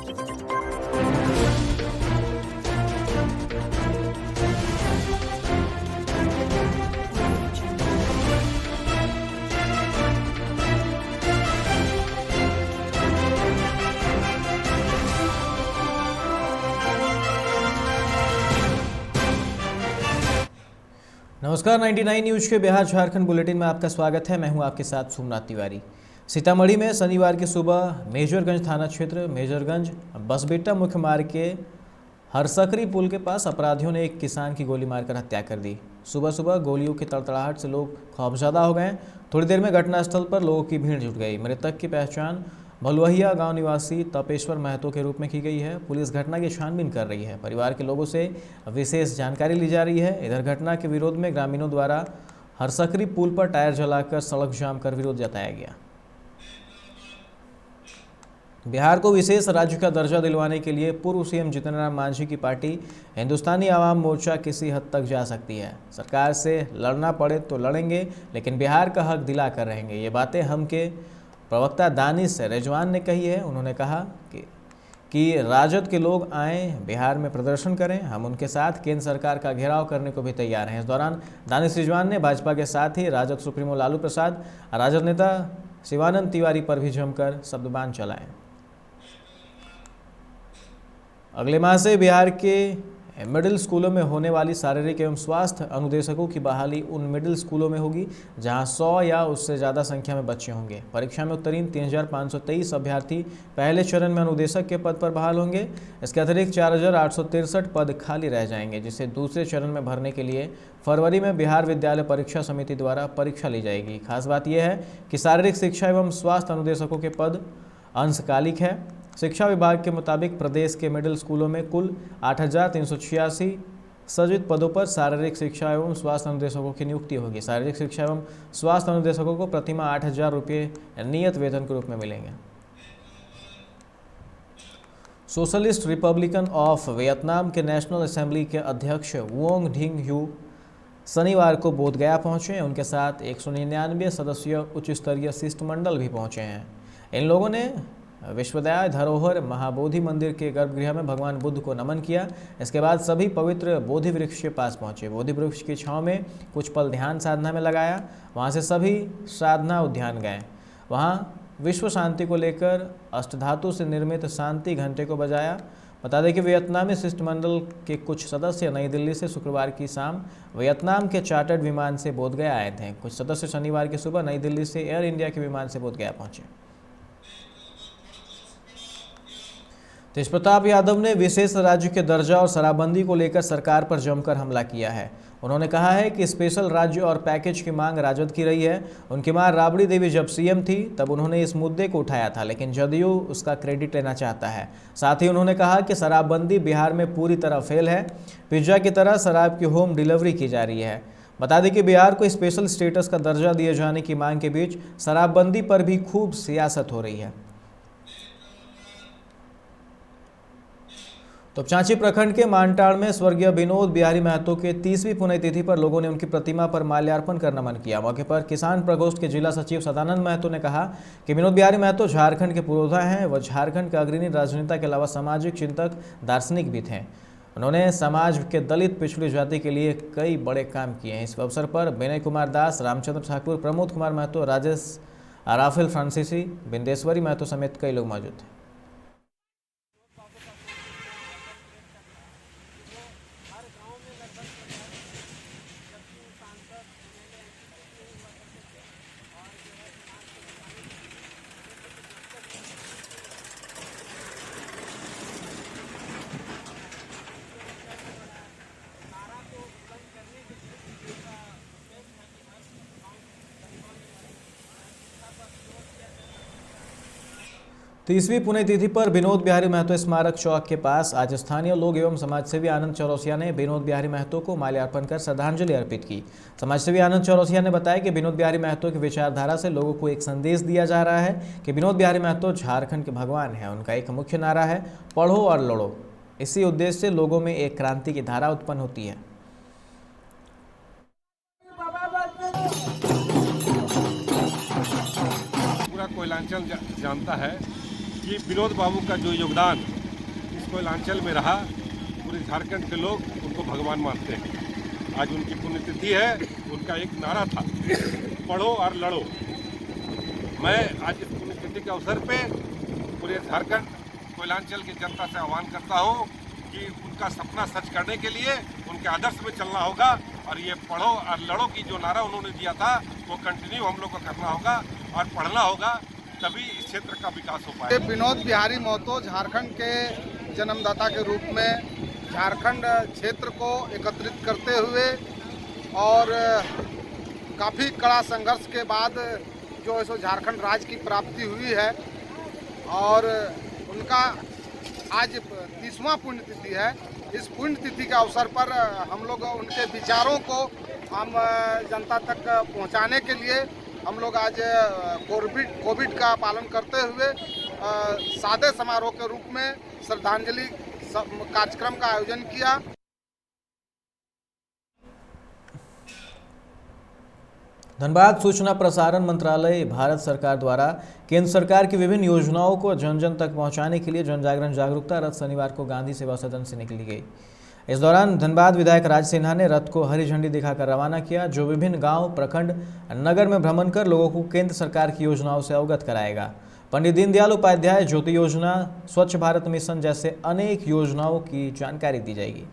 नमस्कार, 99 न्यूज के बिहार झारखंड बुलेटिन में आपका स्वागत है। मैं हूं आपके साथ सोमनाथ तिवारी। सीतामढ़ी में शनिवार की सुबह मेजरगंज थाना क्षेत्र मेजरगंज बसबेट्टा मुख्य मार्ग के हरसकरी पुल के पास अपराधियों ने एक किसान की गोली मारकर हत्या कर दी। सुबह सुबह गोलियों की तड़तड़ाहट से लोग खौफजदा हो गए। थोड़ी देर में घटनास्थल पर लोगों की भीड़ जुट गई। मृतक की पहचान भलुहिया गांव निवासी तपेश्वर महतो के रूप में की गई है। पुलिस घटना की छानबीन कर रही है। परिवार के लोगों से विशेष जानकारी ली जा रही है। इधर घटना के विरोध में ग्रामीणों द्वारा हरसकरी पुल पर टायर जलाकर सड़क जाम कर विरोध जताया गया। बिहार को विशेष राज्य का दर्जा दिलवाने के लिए पूर्व सीएम जीतन राम मांझी की पार्टी हिंदुस्तानी आवाम मोर्चा किसी हद तक जा सकती है। सरकार से लड़ना पड़े तो लड़ेंगे, लेकिन बिहार का हक दिला कर रहेंगे। ये बातें हम के प्रवक्ता दानिश रिजवान ने कही है। उन्होंने कहा कि राजद के लोग आएँ, बिहार में प्रदर्शन करें, हम उनके साथ केंद्र सरकार का घेराव करने को भी तैयार हैं। इस दौरान दानिश रिजवान ने भाजपा के साथ ही राजद सुप्रीमो लालू प्रसाद, राजद नेता शिवानंद तिवारी पर भी जमकर शब्दबाण चलाए। अगले माह से बिहार के मिडिल स्कूलों में होने वाली शारीरिक एवं स्वास्थ्य अनुदेशकों की बहाली उन मिडिल स्कूलों में होगी जहां 100 या उससे ज़्यादा संख्या में बच्चे होंगे। परीक्षा में उत्तीर्ण 3523 अभ्यर्थी पहले चरण में अनुदेशक के पद पर बहाल होंगे। इसके अतिरिक्त 4863 पद खाली रह जाएंगे, जिसे दूसरे चरण में भरने के लिए फरवरी में बिहार विद्यालय परीक्षा समिति द्वारा परीक्षा ली जाएगी। खास बात यह है कि शारीरिक शिक्षा एवं स्वास्थ्य अनुदेशकों के पद अंशकालिक है। शिक्षा विभाग के मुताबिक प्रदेश के मिडिल स्कूलों में कुल 8386 सृजित पदों पर शारीरिक शिक्षा एवं स्वास्थ्य अनुदेशकों की नियुक्ति होगी। शारीरिक शिक्षा एवं स्वास्थ्य अनुदेशकों को प्रतिमाह 8000 रुपये नियत वेतन के रूप में मिलेंगे। सोशलिस्ट रिपब्लिकन ऑफ वियतनाम के नेशनल असेंबली के अध्यक्ष वोंग ढिंग यू शनिवार को बोधगया पहुंचे। उनके साथ 199 सदस्यीय उच्च स्तरीय शिष्टमंडल भी पहुंचे हैं। इन लोगों ने विश्वविद्यालय धरोहर महाबोधि मंदिर के गर्भगृह में भगवान बुद्ध को नमन किया। इसके बाद सभी पवित्र बोधि वृक्ष के पास पहुंचे। बोधि वृक्ष की छांव में कुछ पल ध्यान साधना में लगाया। वहां से सभी साधना उद्यान गए। वहां विश्व शांति को लेकर अष्टधातु से निर्मित शांति घंटे को बजाया। बता दें कि वियतनामी शिष्टमंडल के कुछ सदस्य नई दिल्ली से शुक्रवार की शाम वियतनाम के चार्टर्ड विमान से बोधगया आए थे। कुछ सदस्य शनिवार की सुबह नई दिल्ली से एयर इंडिया के विमान से बोधगया पहुंचे। तेज प्रताप यादव ने विशेष राज्य के दर्जा और शराबबंदी को लेकर सरकार पर जमकर हमला किया है। उन्होंने कहा है कि स्पेशल राज्य और पैकेज की मांग राजद की रही है। उनकी मां राबड़ी देवी जब सीएम थी तब उन्होंने इस मुद्दे को उठाया था, लेकिन जदयू उसका क्रेडिट लेना चाहता है। साथ ही उन्होंने कहा कि शराबबंदी बिहार में पूरी तरह फेल है। पिज्जा की तरह शराब की होम डिलीवरी की जा रही है। बता दें कि बिहार को स्पेशल स्टेटस का दर्जा दिए जाने की मांग के बीच शराबबंदी पर भी खूब सियासत हो रही है। तो चांची प्रखंड के मानटाड़ में स्वर्गीय विनोद बिहारी महतो के 30वीं पुण्यतिथि पर लोगों ने उनकी प्रतिमा पर माल्यार्पण कर नमन किया। मौके पर किसान प्रकोष्ठ के जिला सचिव सदानंद महतो ने कहा कि विनोद बिहारी महतो झारखंड के पुरोधा हैं। वह झारखंड के अग्रणी राजनेता के अलावा सामाजिक चिंतक, दार्शनिक भी थे। उन्होंने समाज के दलित पिछड़ी जाति के लिए कई बड़े काम किए हैं। इस अवसर पर विनय कुमार दास, रामचंद्र ठाकुर, प्रमोद कुमार महतो, राजेश राफेल फ्रांसीसी, बिंदेश्वरी महतो समेत कई लोग मौजूद थे। तीसवीं पुण्यतिथि पर विनोद बिहारी महतो स्मारक चौक के पास आज स्थानीय लोग एवं समाजसेवी आनंद चौरसिया ने विनोद बिहारी महतो को माल्यार्पण कर श्रद्धांजलि अर्पित की। समाजसेवी आनंद चौरसिया ने बताया कि विनोद बिहारी महतो की विचारधारा से लोगों को एक संदेश दिया जा रहा है कि विनोद बिहारी महतो झारखंड के भगवान हैं। उनका एक मुख्य नारा है, पढ़ो और लड़ो। इसी उद्देश्य से लोगों में एक क्रांति की धारा उत्पन्न होती है। पूरा कोयलांचल जानता है कि विनोद बाबू का जो योगदान कोयलांचल में रहा, पूरे झारखंड के लोग उनको भगवान मानते हैं। आज उनकी पुण्यतिथि है। उनका एक नारा था, पढ़ो और लड़ो। मैं आज इस पुण्यतिथि के अवसर पे पूरे झारखंड कोयलांचल की जनता से आह्वान करता हूँ कि उनका सपना सच करने के लिए उनके आदर्श में चलना होगा और ये पढ़ो और लड़ो की जो नारा उन्होंने दिया था वो कंटिन्यू हम लोग को करना होगा और पढ़ना होगा, तभी इस क्षेत्र का विकास हो पाएगा। विनोद बिहारी महतो झारखंड के जन्मदाता के रूप में झारखंड क्षेत्र को एकत्रित करते हुए और काफ़ी कड़ा संघर्ष के बाद जो है सो झारखंड राज्य की प्राप्ति हुई है और उनका आज 30वां पुण्यतिथि है। इस पुण्यतिथि के अवसर पर हम लोग उनके विचारों को हम जनता तक पहुंचाने के लिए हम लोग आज कोविड का पालन करते हुए सादे समारोह के रूप में श्रद्धांजलि कार्यक्रम का आयोजन किया। धनबाद सूचना प्रसारण मंत्रालय भारत सरकार द्वारा केंद्र सरकार की विभिन्न योजनाओं को जन जन तक पहुंचाने के लिए जन जागरण जागरूकता रथ शनिवार को गांधी सेवा सदन से निकली गई। इस दौरान धनबाद विधायक राज सिन्हा ने रथ को हरी झंडी दिखाकर रवाना किया, जो विभिन्न गांव, प्रखंड, नगर में भ्रमण कर लोगों को केंद्र सरकार की योजनाओं से अवगत कराएगा। पंडित दीनदयाल उपाध्याय ज्योति योजना, स्वच्छ भारत मिशन जैसे अनेक योजनाओं की जानकारी दी जाएगी।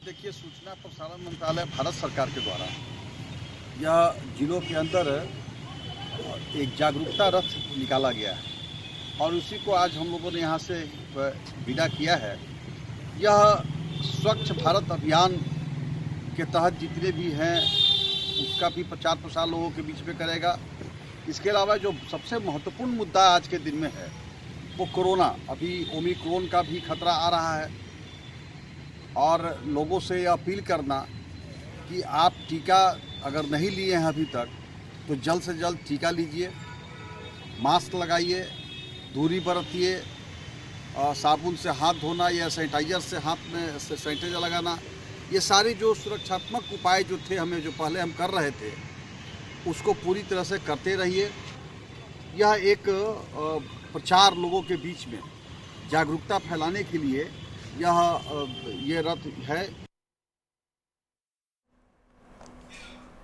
देखिए, सूचना प्रसारण मंत्रालय भारत सरकार के द्वारा यह जिलों के अंदर एक जागरूकता रथ निकाला गया है और उसी को आज हम लोगों ने यहाँ से विदा किया है। यह स्वच्छ भारत अभियान के तहत जितने भी हैं उसका भी प्रचार प्रसार लोगों के बीच में करेगा। इसके अलावा जो सबसे महत्वपूर्ण मुद्दा आज के दिन में है वो कोरोना, अभी ओमिक्रॉन का भी खतरा आ रहा है और लोगों से यह अपील करना कि आप टीका अगर नहीं लिए हैं अभी तक तो जल्द से जल्द टीका लीजिए, मास्क लगाइए, दूरी बरतिए, साबुन से हाथ धोना या सैनिटाइजर से हाथ में सैनिटाइजर लगाना, ये सारे जो सुरक्षात्मक उपाय जो थे हमें जो पहले हम कर रहे थे उसको पूरी तरह से करते रहिए। यह एक प्रचार लोगों के बीच में जागरूकता फैलाने के लिए ये रथ है।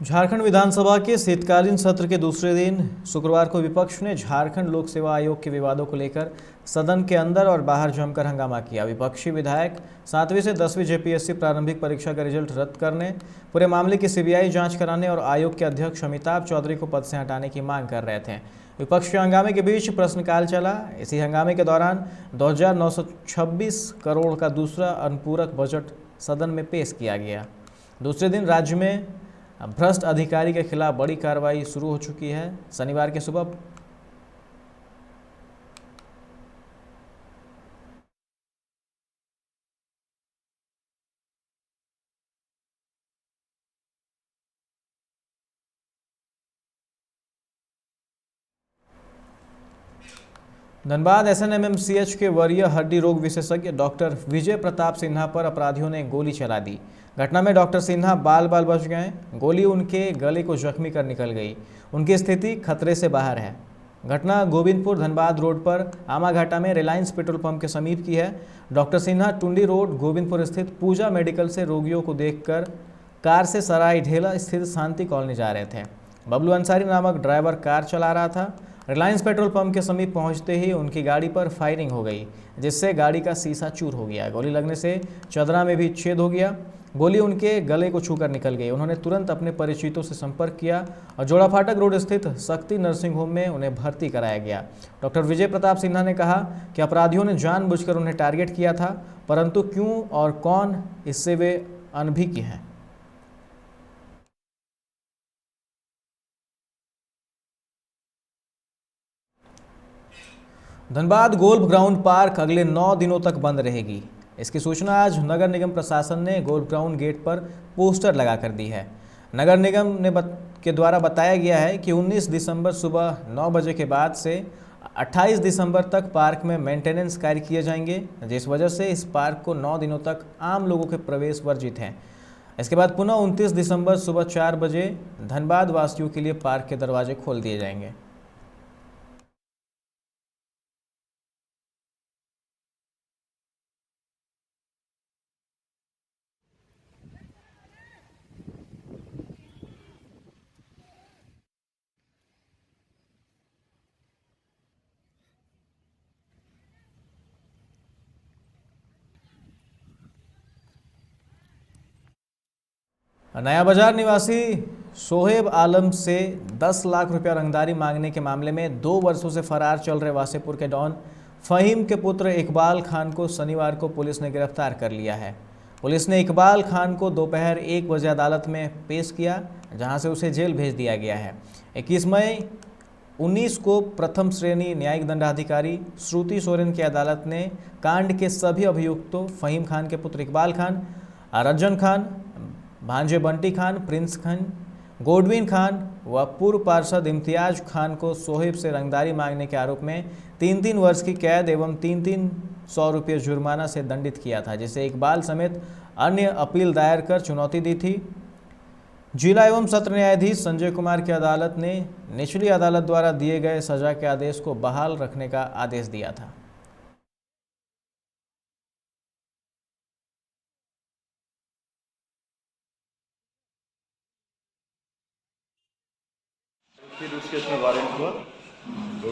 झारखंड विधानसभा के शीतकालीन सत्र के दूसरे दिन शुक्रवार को विपक्ष ने झारखंड लोक सेवा आयोग के विवादों को लेकर सदन के अंदर और बाहर जमकर हंगामा किया। विपक्षी विधायक 7वीं से 10वीं जेपीएससी प्रारंभिक परीक्षा का रिजल्ट रद्द करने, पूरे मामले की सीबीआई जांच कराने और आयोग के अध्यक्ष अमिताभ चौधरी को पद से हटाने की मांग कर रहे थे। विपक्ष के हंगामे के बीच प्रश्नकाल चला। इसी हंगामे के दौरान 2926 करोड़ का दूसरा अनुपूरक बजट सदन में पेश किया गया। दूसरे दिन राज्य में भ्रष्ट अधिकारी के खिलाफ बड़ी कार्रवाई शुरू हो चुकी है। शनिवार की सुबह धनबाद एसएनएमएमसीएच के वरीय हड्डी रोग विशेषज्ञ डॉक्टर विजय प्रताप सिन्हा पर अपराधियों ने गोली चला दी। घटना में डॉक्टर सिन्हा बाल बाल बच गए। गोली उनके गले को जख्मी कर निकल गई। उनकी स्थिति खतरे से बाहर है। घटना गोविंदपुर धनबाद रोड पर आमाघाटा में रिलायंस पेट्रोल पंप के समीप की है। डॉक्टर सिन्हा टुंडी रोड गोविंदपुर स्थित पूजा मेडिकल से रोगियों को देखकर कार से सराय ढेला स्थित शांति कॉलोनी जा रहे थे। बबलू अंसारी नामक ड्राइवर कार चला रहा था। रिलायंस पेट्रोल पंप के समीप पहुंचते ही उनकी गाड़ी पर फायरिंग हो गई, जिससे गाड़ी का शीशा चूर हो गया। गोली लगने से चदरा में भी छेद हो गया। गोली उनके गले को छूकर निकल गई। उन्होंने तुरंत अपने परिचितों से संपर्क किया और जोड़ा फाटक रोड स्थित शक्ति नर्सिंग होम में उन्हें भर्ती कराया गया। डॉक्टर विजय प्रताप सिन्हा ने कहा कि अपराधियों ने जानबूझकर उन्हें टारगेट किया था, परंतु क्यों और कौन, इससे वे अनभिज्ञ हैं। धनबाद गोल्फ ग्राउंड पार्क अगले 9 दिनों तक बंद रहेगी। इसकी सूचना आज नगर निगम प्रशासन ने गोल्फ ग्राउंड गेट पर पोस्टर लगाकर दी है। नगर निगम के द्वारा बताया गया है कि 19 दिसंबर सुबह 9 बजे के बाद से 28 दिसंबर तक पार्क में मेंटेनेंस कार्य किए जाएंगे, जिस वजह से इस पार्क को 9 दिनों तक आम लोगों के प्रवेश वर्जित हैं। इसके बाद पुनः 29 दिसंबर सुबह 4 बजे धनबाद वासियों के लिए पार्क के दरवाजे खोल दिए जाएंगे। नया बाजार निवासी शोहेब आलम से 10 लाख रुपया रंगदारी मांगने के मामले में 2 वर्षों से फरार चल रहे वासेपुर के डॉन फहीम के पुत्र इकबाल खान को शनिवार को पुलिस ने गिरफ्तार कर लिया है। पुलिस ने इकबाल खान को दोपहर 1 बजे अदालत में पेश किया, जहां से उसे जेल भेज दिया गया है। 21 मई 19 को प्रथम श्रेणी न्यायिक दंडाधिकारी श्रुति सोरेन की अदालत ने कांड के सभी अभियुक्तों फहीम खान के पुत्र इकबाल खान, रज्जन खान, भांजे बंटी खान, प्रिंस खान, गोडविन खान व पूर्व पार्षद इम्तियाज खान को शोहेब से रंगदारी मांगने के आरोप में 3-3 वर्ष की कैद एवं 300 रुपये जुर्माना से दंडित किया था, जिसे इकबाल समेत अन्य अपील दायर कर चुनौती दी थी। जिला एवं सत्र न्यायाधीश संजय कुमार की अदालत ने निचली अदालत द्वारा दिए गए सजा के आदेश को बहाल रखने का आदेश दिया था। फिर उसके इसमें वारंट हुआ, तो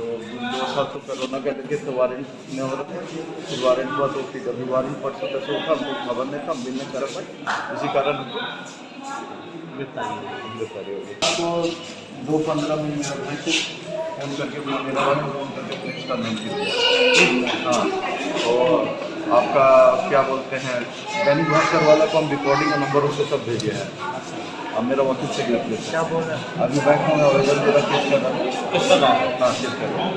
2 साल तो कोरोना के लगे तो वारंट नहीं हो रहा, फिर वारंट हुआ तो फिर अभी वारंट परसों तक उठा, हमको खबर नहीं था, हम भी नहीं कर पाए, इसी कारण गिरफ्तारी हो गई। तो 2-15 में मेरा भाई को फोन करके मेरा भाई फोन करके पुलिस का नाम दिया। हाँ, और आपका क्या बोलते हैं दैनिक भास्कर वाला को हम रिकॉर्डिंग का नंबर उसको सब भेजे हैं। अब मेरा वकील से गिरफ्तार क्या बोल रहा है, अभी बैंक में आवेदन मेरा केस कर रहा है। हाँ, केस कर रहा है।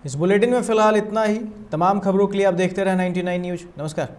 इस बुलेटिन में फिलहाल इतना ही। तमाम खबरों के लिए आप देखते रहें 99 न्यूज़। नमस्कार।